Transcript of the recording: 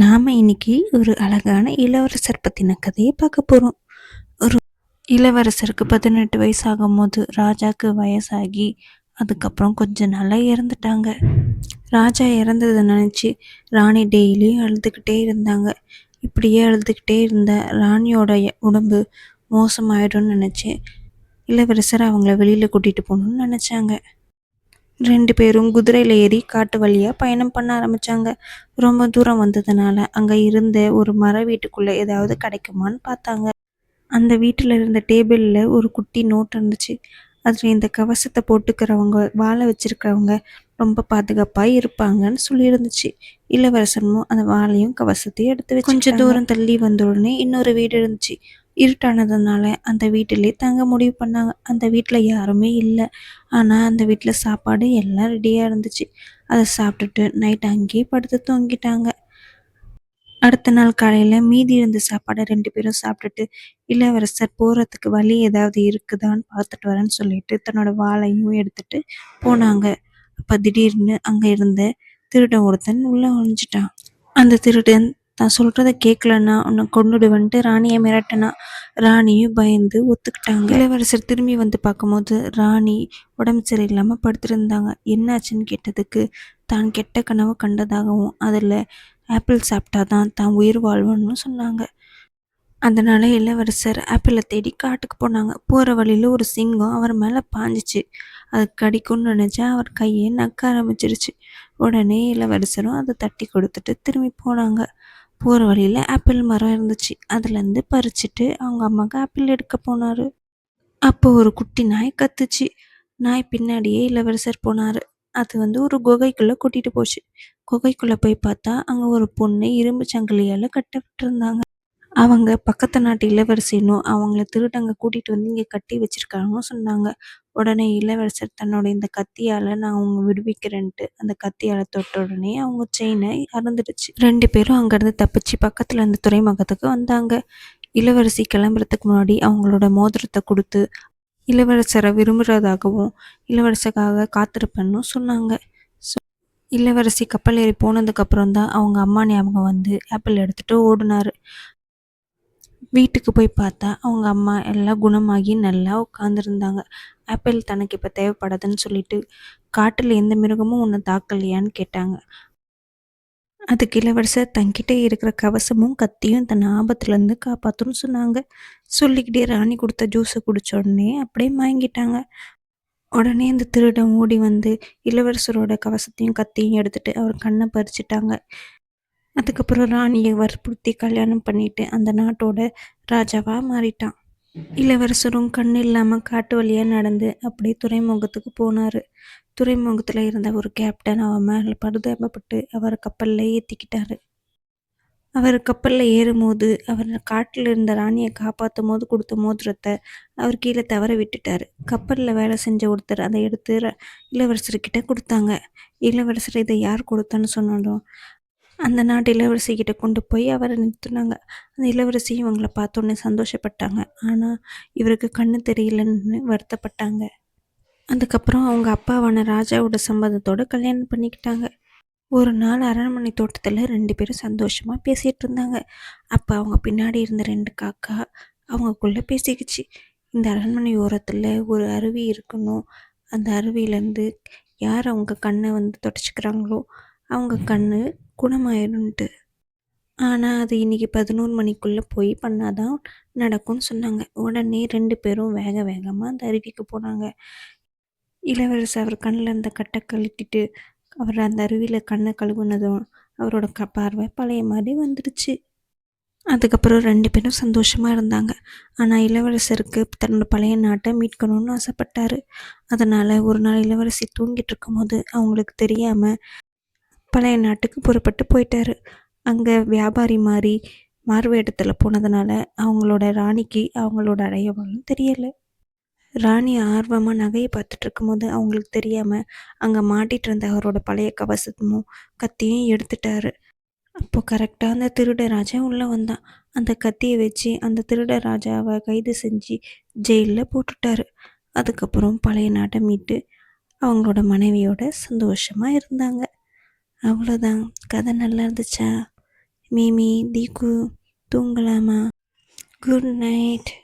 நாம இன்னைக்கு ஒரு அழகான இளவரசர் பத்தின கதையை பார்க்க போறோம். ஒரு இளவரசருக்கு 18 வயசு ஆகும்போது ராஜாக்கு வயசாகி அதுக்கப்புறம் கொஞ்ச நாளா இறந்துட்டாங்க. ராஜா இறந்ததை நினைச்சு ராணி டெய்லியும் அழுதுகிட்டே இருந்தாங்க. இப்படியே அழுதுகிட்டே இருந்த ராணியோட உடம்பு மோசமாயிடும்னு நினைச்சு இளவரசர் அவங்கள வெளியில கூட்டிட்டு போகணும்னு நினைச்சாங்க. 2 பேரும் குதிரையில ஏறி காட்டு வழியா பயணம் பண்ண ஆரம்பிச்சாங்க. ரொம்ப தூரம் வந்ததுனால அங்க இருந்த ஒரு மர வீட்டுக்குள்ள ஏதாவது கிடைக்குமான்னு பார்த்தாங்க. அந்த வீட்டுல இருந்த டேபிள்ல ஒரு குட்டி நோட் இருந்துச்சு. அதுல இந்த கவசத்தை போட்டுக்கிறவங்க வாளை வச்சிருக்கிறவங்க ரொம்ப பாதுகாப்பா இருப்பாங்கன்னு சொல்லி இருந்துச்சு. இளவரசனும் அந்த வாளையும் கவசத்தையும் எடுத்து வச்சு கொஞ்ச தூரம் தள்ளி வந்த உடனே இன்னொரு வீடு இருந்துச்சு. இருட்டானதுனால அந்த வீட்டிலே தங்க முடிவு பண்ணாங்க. அந்த வீட்டுல யாருமே இல்லை. ஆனா அந்த வீட்டுல சாப்பாடு எல்லாம் ரெடியா இருந்துச்சு. அதை சாப்பிட்டுட்டு நைட் அங்கேயே படுத்து தூங்கிட்டாங்க. அடுத்த நாள் காலையில மீதி இருந்த சாப்பாடை 2 பேரும் சாப்பிட்டுட்டு இளவரசர் போறதுக்கு வழி ஏதாவது இருக்குதான்னு பார்த்துட்டு வரேன்னு சொல்லிட்டு தன்னோட வாளையும் எடுத்துட்டு போனாங்க. அப்ப திடீர்னு அங்க இருந்த திருடன் ஒருத்தன் உள்ள ஒளிஞ்சிட்டான். அந்த திருடன் தான் சொல்றத கேட்கலன்னா உன்னை கொன்னுடுவன்ட்டு ராணியை மிரட்டினான். ராணியும் பயந்து ஒத்துக்கிட்டாங்க. இளவரசர் திரும்பி வந்து பார்க்கும்போது ராணி உடம்பு சரியில்லாம படுத்திருந்தாங்க. என்னாச்சுன்னு கேட்டதுக்கு தான் கெட்ட கனவு கண்டதாகவும் அதில் ஆப்பிள் சாப்பிட்டாதான் தான் உயிர் வாழ்வன்னு சொன்னாங்க. அதனால இளவரசர் ஆப்பிளை தேடி காட்டுக்கு போனாங்க. போற வழியில ஒரு சிங்கம் அவர் மேல பாஞ்சிச்சு. அது கடிக்கும்னு நினைச்சா அவர் கையை நக்க ஆரம்பிச்சிருச்சு. உடனே இளவரசரும் அதை தட்டி கொடுத்துட்டு திரும்பி போனாங்க. போற வழியில ஆப்பிள் மரம் இருந்துச்சு. அதுல இருந்து பறிச்சுட்டு அவங்க அம்மாவுக்கு ஆப்பிள் எடுக்க போனாரு. அப்போ ஒரு குட்டி நாய் கத்துச்சு. நாய் பின்னாடியே இளவரசர் போனாரு. அது ஒரு குகைக்குள்ள கூட்டிட்டு போச்சு. குகைக்குள்ள போய் பார்த்தா அங்க ஒரு பொண்ணு இரும்பு சங்கிலியால கட்டப்பட்டு இருந்தாங்க. அவங்க பக்கத்து நாட்டு இளவரசினும் அவங்கள திருடங்க கூட்டிட்டு வந்து இங்க கட்டி வச்சிருக்காங்கன்னு சொன்னாங்க. உடனே இளவரசர் தன்னோட இந்த கத்தியால நான் அவங்க விடுவிக்கிறேன்ட்டு அந்த கத்தியால தொட்ட உடனே அவங்க செயினை அறந்துடுச்சு. 2 பேரும் அங்கிருந்து தப்பிச்சு பக்கத்துல இருந்த துறைமுகத்துக்கு வந்தாங்க. இளவரசி கிளம்புறதுக்கு முன்னாடி அவங்களோட மோதிரத்தை கொடுத்து இளவரசரை விரும்புறதாகவும் இளவரசருக்காக காத்திருப்பேன்னு சொன்னாங்க. இளவரசி கப்பல் ஏறி போனதுக்கு அப்புறம் தான் அவங்க அம்மா ஞாபகம் வந்து ஆப்பிள் எடுத்துட்டு ஓடுனாரு. வீட்டுக்கு போய் பார்த்தா அவங்க அம்மா எல்லாம் குணமாகி நல்லா உட்காந்துருந்தாங்க. ஆப்பிள் தனக்கு இப்போ தேவைப்படாதுன்னு சொல்லிட்டு காட்டில் எந்த மிருகமும் உன்னை தாக்கலையான்னு கேட்டாங்க. அதுக்கு இளவரசர் தன்கிட்ட இருக்கிற கவசமும் கத்தியும் தன் ஆபத்துலேருந்து காப்பாற்றுன்னு சொன்னாங்க. சொல்லிக்கிட்டே ராணி கொடுத்த ஜூஸை குடிச்ச உடனே அப்படியே மயங்கிட்டாங்க. உடனே அந்த திருடன் ஓடி வந்து இளவரசரோட கவசத்தையும் கத்தியும் எடுத்துட்டு அவர் கண்ணை பறிச்சிட்டாங்க. அதுக்கப்புறம் ராணியை வற்புறுத்தி கல்யாணம் பண்ணிட்டு அந்த நாட்டோட ராஜாவா மாறிட்டான். இளவரசரும் கண்ணு இல்லாம காட்டு வழியா நடந்து அப்படியே துறைமுகத்துக்கு போனாரு. துறைமுகத்துல இருந்த ஒரு கேப்டன் அவன் மேல பரிதாபப்பட்டு அவரை கப்பல்ல ஏத்திக்கிட்டாரு. அவர் கப்பல்ல ஏறும்போது அவர் காட்டுல இருந்த ராணியை காப்பாற்றும் போது கொடுத்த மோதிரத்தை அவர் கீழே தவற விட்டுட்டாரு. கப்பல்ல வேலை செஞ்ச ஒருத்தர் அதை எடுத்து இளவரசர்கிட்ட கொடுத்தாங்க. இளவரசர் இதை யார் கொடுத்தான்னு சொன்னதும் அந்த நாட்டு இளவரசிக்கிட்ட கொண்டு போய் அவரை நிறுத்தினாங்க. அந்த இளவரசியும் இவங்களை பார்த்தோன்னே சந்தோஷப்பட்டாங்க. ஆனால் இவருக்கு கண்ணு தெரியலன்னு வருத்தப்பட்டாங்க. அதுக்கப்புறம் அவங்க அப்பாவான ராஜாவோட சம்மதத்தோட கல்யாணம் பண்ணிக்கிட்டாங்க. ஒரு நாள் அரண்மனை தோட்டத்தில் 2 பேரும் சந்தோஷமாக பேசிகிட்டு இருந்தாங்க. அப்போ அவங்க பின்னாடி இருந்த 2 காக்கா அவங்கக்குள்ளே பேசிக்கிச்சு. இந்த அரண்மனை ஓரத்தில் ஒரு அருவி இருக்கணும். அந்த அருவியிலேருந்து யார் அவங்க கண்ணை தொடச்சிக்கிறாங்களோ அவங்க கண்ணு குணமாயிரும்ட்டு. ஆனால் அது இன்னைக்கு 11 மணிக்குள்ளே போய் பண்ணாதான் நடக்கும்னு சொன்னாங்க. உடனே 2 பேரும் வேக வேகமாக அந்த அருவிக்கு போனாங்க. இளவரசர் அவர் கண்ணில் இருந்த கட்டை கழட்டிட்டு அவர் அந்த அருவியில் கண்ணை கழுவுனதும் அவரோட பார்வை பழைய மாதிரி வந்துடுச்சு. அதுக்கப்புறம் 2 பேரும் சந்தோஷமாக இருந்தாங்க. ஆனால் இளவரசருக்கு தன்னோட பழைய நாட்டை மீட்கணும்னு ஆசைப்பட்டாரு. அதனால் ஒரு நாள் இளவரசி தூங்கிட்டு இருக்கும்போது அவங்களுக்கு தெரியாமல் பழைய நாட்டுக்கு புறப்பட்டு போயிட்டாரு. அங்கே வியாபாரி மாதிரி மாறுவேடத்தில் போனதுனால அவங்களோட ராணிக்கு அவங்களோட அடையாளம் தெரியலை. ராணி ஆர்வமாக நகையை பார்த்துட்டு இருக்கும்போது அவங்களுக்கு தெரியாமல் அங்கே மாட்டிகிட்டு இருந்த அவரோட பழைய கவசமும் கத்தியும் எடுத்துட்டாரு. அப்போ கரெக்டாக அந்த திருட ராஜா உள்ளே வந்தான். அந்த கத்தியை வச்சு அந்த திருட ராஜாவை கைது செஞ்சு ஜெயிலில் போட்டுட்டாரு. அதுக்கப்புறம் பழைய நாட்டை மீட்டு அவங்களோட மனைவியோட சந்தோஷமாக இருந்தாங்க. அவ்வளோதான். கதை நல்லா இருந்துச்சா? மிமி, திகு தூங்கலாமா? Good night.